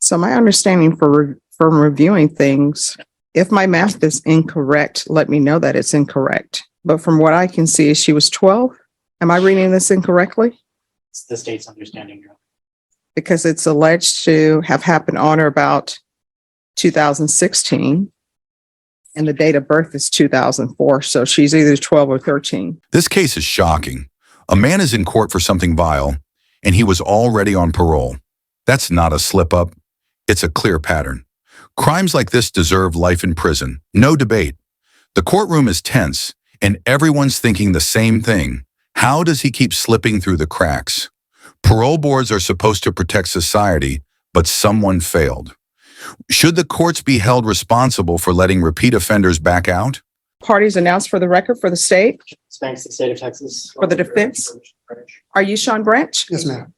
So my understanding from reviewing things, if my math is incorrect, let me know that it's incorrect. But from what I can see, she was 12. Am I reading this incorrectly? It's the state's understanding, Your Honor. Because it's alleged to have happened on or about 2016. And the date of birth is 2004. So she's either 12 or 13. This case is shocking. A man is in court for something vile, and he was already on parole. That's not a slip-up. It's a clear pattern. Crimes like this deserve life in prison. No debate. The courtroom is tense, and everyone's thinking the same thing. How does he keep slipping through the cracks? Parole boards are supposed to protect society, but someone failed. Should the courts be held responsible for letting repeat offenders back out? Parties announced for the record for the state, Thanks to the state of Texas. for the defense. Are you Sean Branch? Yes, ma'am.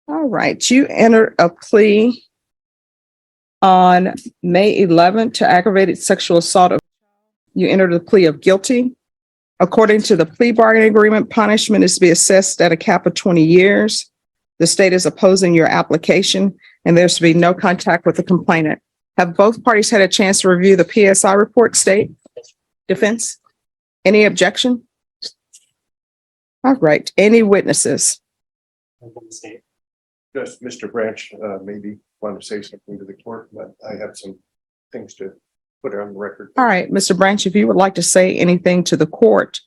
All right. You entered a plea on May 11th to aggravated sexual assault. You entered a plea of guilty. According to the plea bargaining agreement, punishment is to be assessed at a cap of 20 years. The state is opposing your application, and there's to be no contact with the complainant. Have both parties had a chance to review the PSI report, state? Defense? Any objection? All right. Any witnesses? From the state. Just Mr. Branch, maybe want to say something to the court, but I have some things to put on the record. All right, Mr. Branch, if you would like to say anything to the court,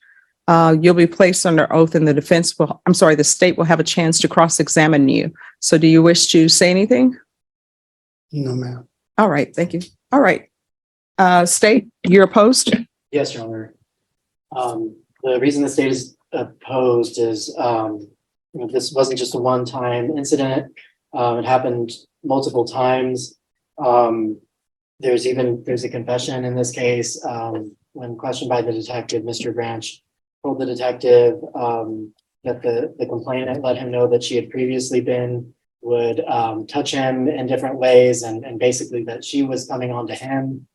you'll be placed under oath and the state will have a chance to cross-examine you. So do you wish to say anything? No, ma'am. All right, thank you. All right. State, you're opposed? Yes, Your Honor. The reason the state is opposed is this wasn't just a one-time incident. It happened multiple times. There's a confession in this case. When questioned by the detective, Mr. Branch told the detective that the complainant let him know that she had previously would touch him in different ways and basically that she was coming on to him.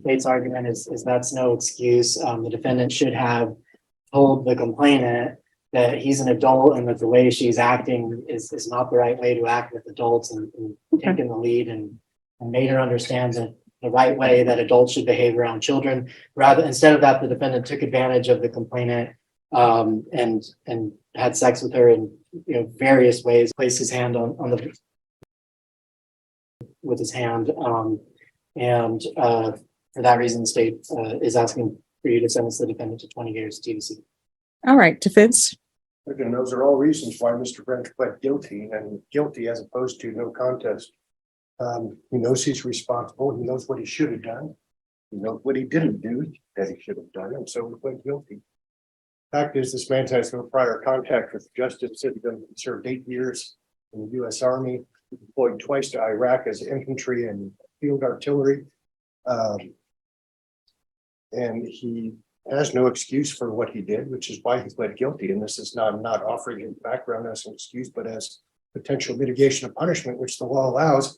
State's argument is that's no excuse. The defendant should have told the complainant that he's an adult and that the way she's acting is not the right way to act with adults and taking the lead and made her understand that the right way that adults should behave around children. Instead of that, the defendant took advantage of the complainant and had sex with her in various ways, placed his hand with his hand. For that reason, the state is asking for you to sentence the defendant to 20 years TDC. All right, defense. Again, those are all reasons why Mr. Branch pled guilty and guilty as opposed to no contest. He knows he's responsible. He knows what he should have done. He knows what he didn't do that he should have done, and so he pled guilty. Fact is, this man has no prior contact with justice. He served 8 years in the U.S. Army, deployed twice to Iraq as infantry and field artillery, and he has no excuse for what he did, which is why he pled guilty. And this is not offering him background as an excuse, but as potential mitigation of punishment, which the law allows.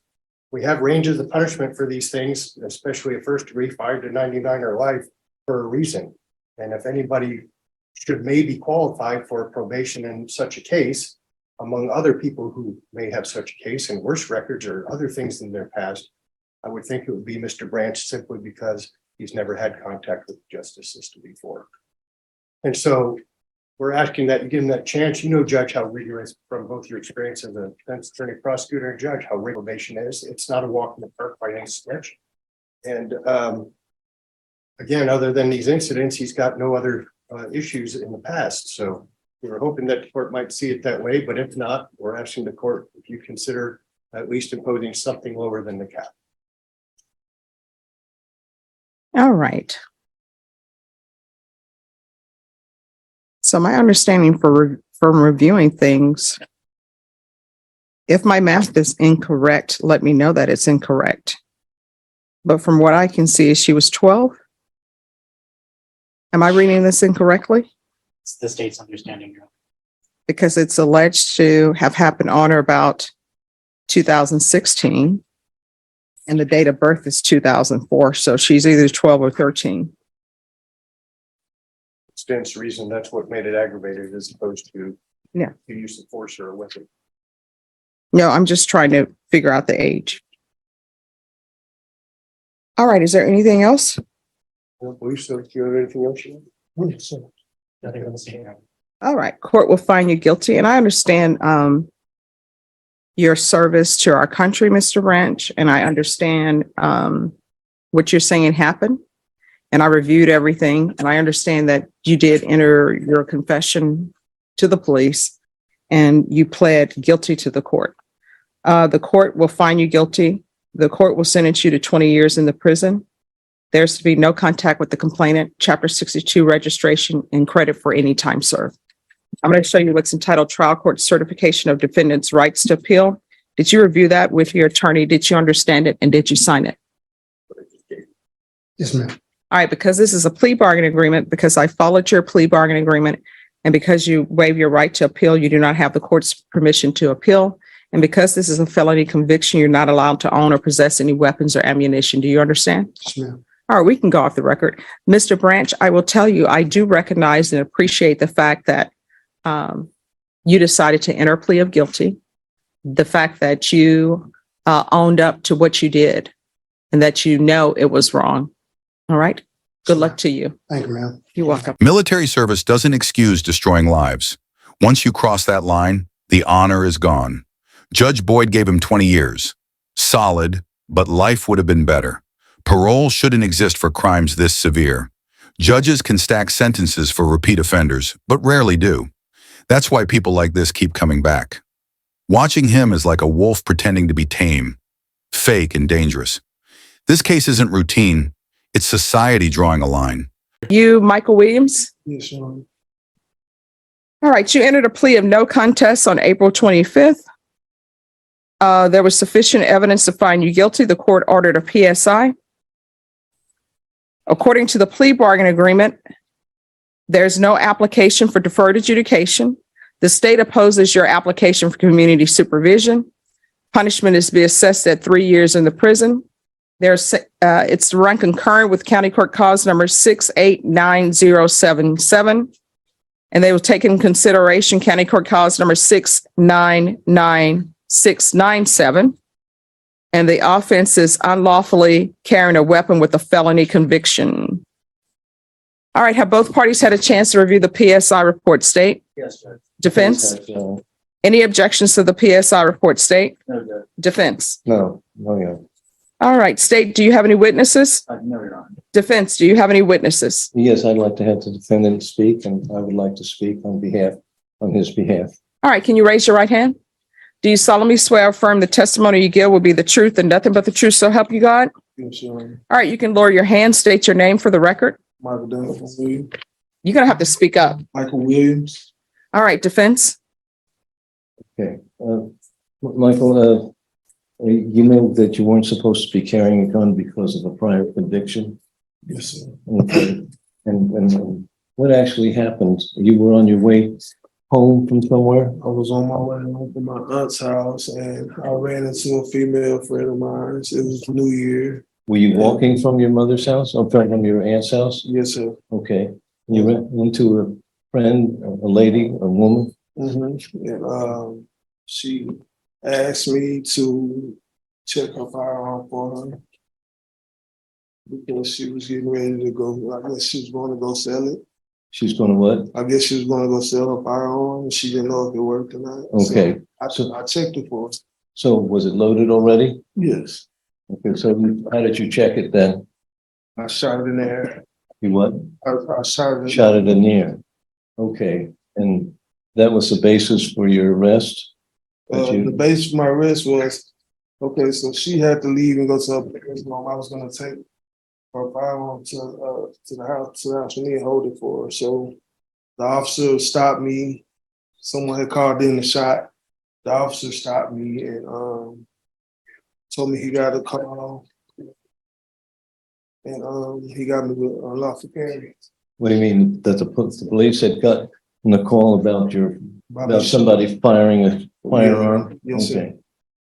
We have ranges of punishment for these things, especially a first degree 5 to 99 or life, for a reason. And if anybody should maybe qualify for probation in such a case, among other people who may have such a case and worse records or other things in their past, I would think it would be Mr. Branch, simply because he's never had contact with the justice system before. And so we're asking that you give him that chance. Judge, how rigorous, from both your experience as a defense attorney, prosecutor, and judge, how rigorous probation is. It's not a walk in the park by any stretch. And again, other than these incidents, he's got no other issues in the past. So we're hoping that the court might see it that way. But if not, we're asking the court if you consider at least imposing something lower than the cap. All right. So my understanding from reviewing things, if my math is incorrect, let me know that it's incorrect. But from what I can see, she was 12. Am I reading this incorrectly? It's the state's understanding, Your Honor. Because it's alleged to have happened on or about 2016. And the date of birth is 2004. So she's either 12 or 13. Stands to reason that's what made it aggravated as opposed to the use of force or a weapon. No, I'm just trying to figure out the age. All right, is there anything else? I don't believe so. Do you have anything else? Nothing else to add. All right, court will find you guilty, and I understand your service to our country, Mr. Branch, and I understand what you're saying happened. And I reviewed everything, and I understand that you did enter your confession to the police and you pled guilty to the court. The court will find you guilty. The court will sentence you to 20 years in the prison. There's to be no contact with the complainant, Chapter 62 registration, and credit for any time served. I'm going to show you what's entitled Trial Court Certification of Defendant's Rights to Appeal. Did you review that with your attorney? Did you understand it? And did you sign it? Yes, ma'am. All right, because this is a plea bargaining agreement, because I followed your plea bargaining agreement, and because you waive your right to appeal, you do not have the court's permission to appeal. And because this is a felony conviction, you're not allowed to own or possess any weapons or ammunition. Do you understand? Yes, ma'am. All right, we can go off the record. Mr. Branch, I will tell you, I do recognize and appreciate the fact that you decided to enter a plea of guilty, the fact that you owned up to what you did and that you know it was wrong. All right. Good luck to you. Thank you, ma'am. You're welcome. Military service doesn't excuse destroying lives. Once you cross that line, the honor is gone. Judge Boyd gave him 20 years. Solid, but life would have been better. Parole shouldn't exist for crimes this severe. Judges can stack sentences for repeat offenders, but rarely do. That's why people like this keep coming back. Watching him is like a wolf pretending to be tame, fake and dangerous. This case isn't routine. It's society drawing a line. You, Michael Williams. Yes, ma'am. All right. You entered a plea of no contest on April 25th. There was sufficient evidence to find you guilty. The court ordered a PSI. According to the plea bargain agreement, there's no application for deferred adjudication. The state opposes your application for community supervision. Punishment is to be assessed at 3 years in the prison. It's run concurrent with County Court Cause number 689077. And they will take in consideration County Court Cause number 699697. And the offense is unlawfully carrying a weapon with a felony conviction. All right, have both parties had a chance to review the PSI report, state? Yes, Judge. Defense? Any objections to the PSI report, state? No, Judge. Defense? No, yeah. All right, state, do you have any witnesses? No, Your Honor. Defense, do you have any witnesses? Yes, I'd like to have the defendant speak, and I would like to speak on his behalf. All right, can you raise your right hand? Do you solemnly swear or affirm the testimony you give will be the truth and nothing but the truth, so help you God? Yes, Your Honor. All right, you can lower your hand, state your name for the record. Michael Williams. You're gonna have to speak up. Michael Williams. All right, defense? Okay. Michael, you know that you weren't supposed to be carrying a gun because of a prior conviction. Yes, sir. Okay. And what actually happened? You were on your way home from somewhere? I was on my way home from my aunt's house and I ran into a female friend of mine. It was New Year. Were you walking from your mother's house or from your aunt's house? Yes, sir. Okay. You went into a friend, a lady, a woman? And she asked me to check her firearm for her because she was getting ready to go. I guess she was going to go sell it. She's going to what? I guess she was going to go sell her firearm and she didn't know if it worked or not. Okay. So I checked it for her. So was it loaded already? Yes. Okay. So how did you check it then? I shot it in the air. You what? I shot it. Shot it in the air. Okay. And that was the basis for your arrest? The base for my arrest was, okay, so she had to leave and go to her parents' home. I was gonna take her firearm to the house for me and hold it for her. So the officer stopped me. Someone had called in the shot. The officer stopped me and told me he got a call. And he got me with unlawful carry. What do you mean that the police had gotten a call about somebody firing a firearm? Yes, sir. Okay.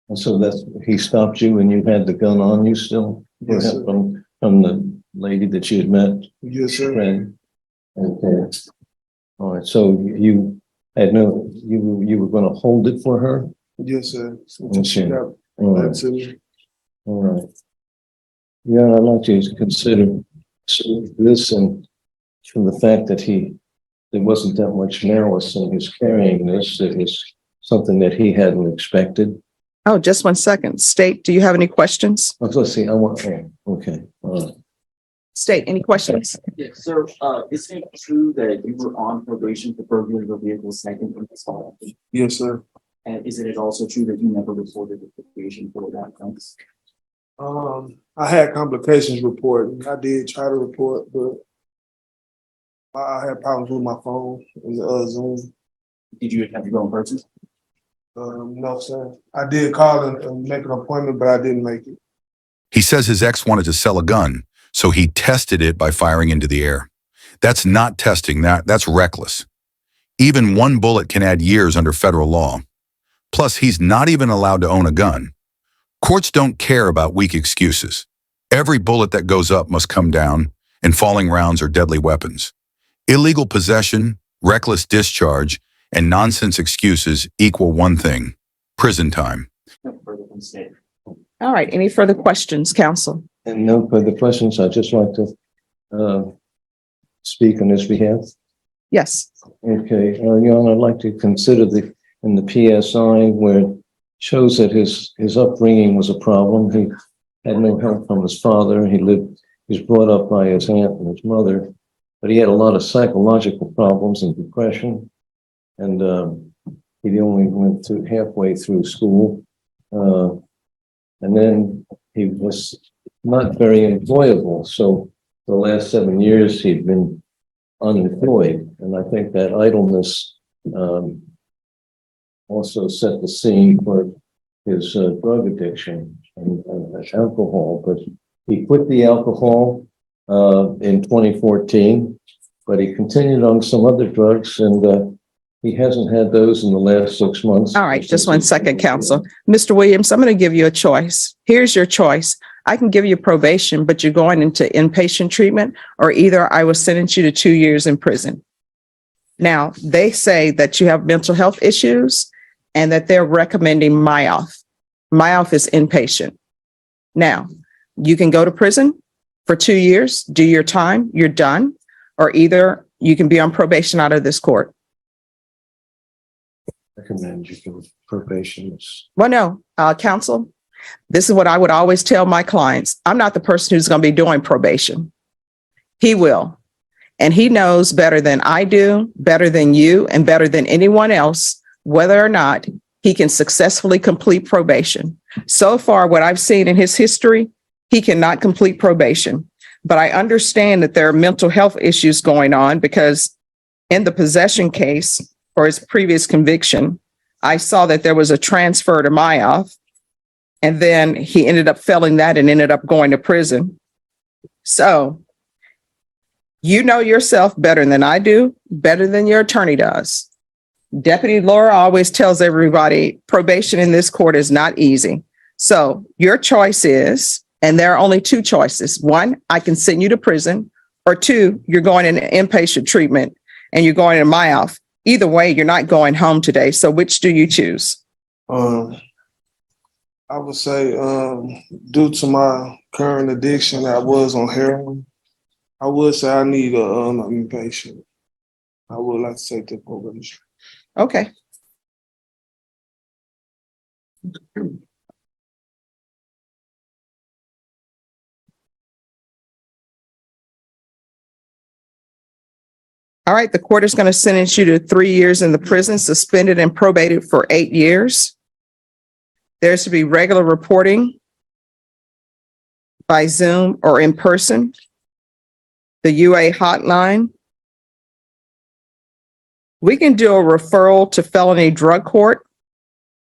And so he stopped you and you had the gun on you still? Yes, sir. From the lady that you had met? Yes, sir. Friend? Okay. All right. So you had you were going to hold it for her? Yes, sir. Until she Okay. got All back right, to me. all right. Yeah, I'd like you to consider this, and from the fact that there wasn't that much malice in his carrying this, it was something that he hadn't expected. Oh, just one second. State, do you have any questions? Let's see, okay, all right. State, any questions? Yes, sir. Is it true that you were on probation for burglary of a vehicle second from this fall? Yes, sir. And is it also true that you never reported the probation for that offense? I had complications reporting. I did try to report, but I had problems with my phone and Zoom. Did you have to go in person? No, sir. I did call and make an appointment, but I didn't make it. He says his ex wanted to sell a gun, so he tested it by firing into the air. That's not testing, that's reckless. Even one bullet can add years under federal law. Plus, he's not even allowed to own a gun. Courts don't care about weak excuses. Every bullet that goes up must come down, and falling rounds are deadly weapons. Illegal possession, reckless discharge, and nonsense excuses equal one thing: prison time. No further from state. All right, any further questions, counsel? And no further questions, I'd just like to speak on his behalf. Yes. Okay, Your Honor, I'd like to consider in the PSI where it shows that his upbringing was a problem. He had no help from his father. He was brought up by his aunt and his mother, but he had a lot of psychological problems and depression. And he only went through halfway through school. And then he was not very employable. So for the last 7 years, he'd been unemployed. And I think that idleness also set the scene for his drug addiction and alcohol. But he quit the alcohol in 2014, but he continued on some other drugs, and he hasn't had those in the last 6 months. All right, just one second, counsel. Mr. Williams, I'm going to give you a choice. Here's your choice. I can give you probation, but you're going into inpatient treatment, or either I will sentence you to 2 years in prison. Now, they say that you have mental health issues and that they're recommending MIOF. MIOF is inpatient. Now, you can go to prison for 2 years, do your time, you're done, or either you can be on probation out of this court. Recommend you go probation. Well, no, counsel, this is what I would always tell my clients. I'm not the person who's going to be doing probation. He will. And he knows better than I do, better than you, and better than anyone else, whether or not he can successfully complete probation. So far, what I've seen in his history, he cannot complete probation. But I understand that there are mental health issues going on, because in the possession case for his previous conviction, I saw that there was a transfer to MIOF, and then he ended up failing that and ended up going to prison. So you know yourself better than I do, better than your attorney does. Deputy Laura always tells everybody probation in this court is not easy. So your choice is, and there are only two choices. One, I can send you to prison, or two, you're going into inpatient treatment and you're going to MIOF. Either way, you're not going home today. So which do you choose? I would say, due to my current addiction, I was on heroin. I would say I need an inpatient. I would like to take the probation. Okay. All right, the court is going to sentence you to 3 years in the prison, suspended and probated for 8 years. There's to be regular reporting by Zoom or in person. The UA hotline. We can do a referral to felony drug court.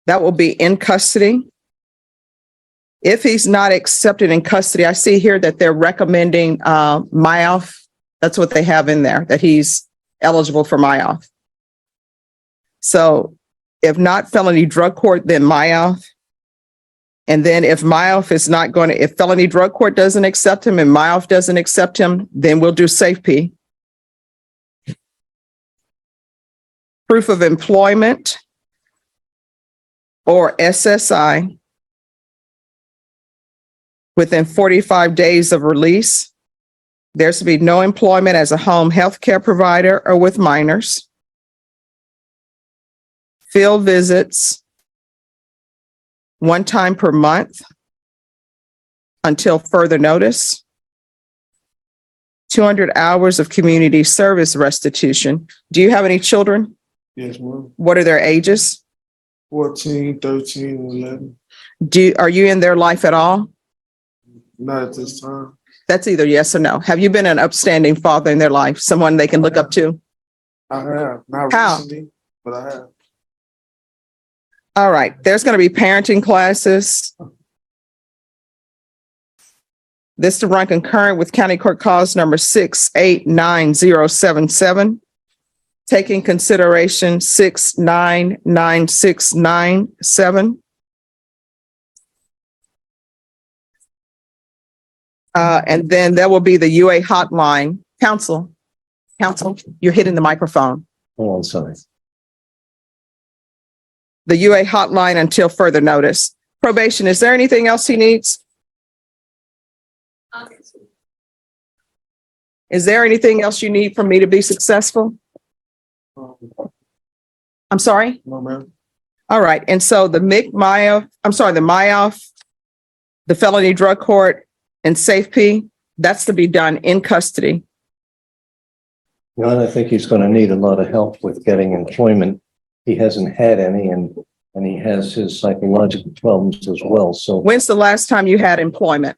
That will be in custody. If he's not accepted in custody, I see here that they're recommending MIOF. That's what they have in there, that he's eligible for MIOF. So if not felony drug court, then MIOF. And then if MIOF is not going to, if felony drug court doesn't accept him and MIOF doesn't accept him, then we'll do SafeP. Proof of employment. or SSI within 45 days of release. There's to be no employment as a home health care provider or with minors. Field visits one time per month until further notice. 200 hours of community service restitution. Do you have any children? Yes, ma'am. What are their ages? 14, 13, and 11. Are you in their life at all? Not at this time. That's either yes or no. Have you been an upstanding father in their life, someone they can look up to? I have, not How? recently, but I have. All right, there's going to be parenting classes. This to run concurrent with County Court Cause number 689077. Taking consideration 699697. And then there will be the UA hotline. Counsel, you're hitting the microphone. Hold on, sorry. The UA hotline until further notice. Probation, is there anything else he needs? Is there anything else you need from me to be successful? I'm sorry? No, ma'am. All right. And so the MIOF, the felony drug court and SafeP, that's to be done in custody. You know, and I think he's going to need a lot of help with getting employment. He hasn't had any, and he has his psychological problems as well. So When's the last time you had employment?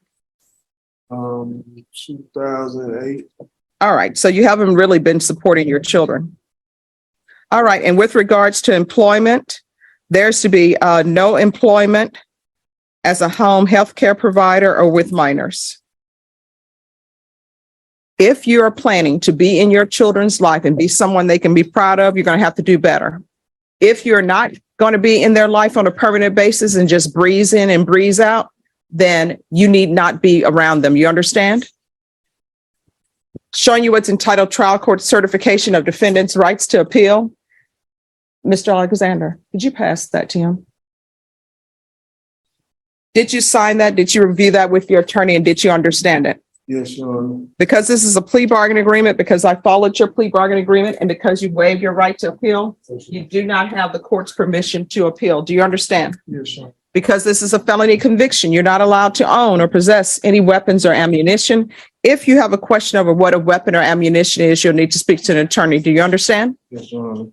2008. All right. So you haven't really been supporting your children. All right. And with regards to employment, there's to be no employment as a home health care provider or with minors. If you're planning to be in your children's life and be someone they can be proud of, you're going to have to do better. If you're not going to be in their life on a permanent basis and just breeze in and breeze out, then you need not be around them. You understand? Showing you what's entitled Trial Court Certification of Defendant's Rights to Appeal. Mr. Alexander, did you pass that to him? Did you sign that? Did you review that with your attorney and did you understand it? Yes, Your Honor. Because this is a plea bargain agreement, because I followed your plea bargain agreement, and because you waived your right to appeal, you do not have the court's permission to appeal. Do you understand? Yes, Your Honor. Because this is a felony conviction, you're not allowed to own or possess any weapons or ammunition. If you have a question over what a weapon or ammunition is, you'll need to speak to an attorney. Do you understand? Yes, Your Honor.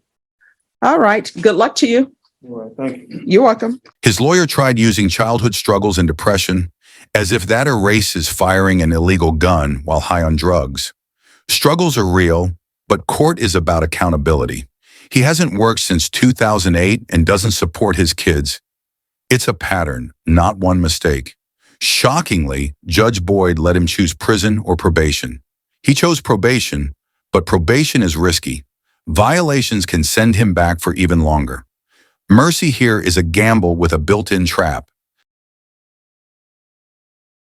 All right. Good luck to you. All right, thank you. You're welcome. His lawyer tried using childhood struggles and depression as if that erases firing an illegal gun while high on drugs. Struggles are real, but court is about accountability. He hasn't worked since 2008 and doesn't support his kids. It's a pattern, not one mistake. Shockingly, Judge Boyd let him choose prison or probation. He chose probation, but probation is risky. Violations can send him back for even longer. Mercy here is a gamble with a built-in trap.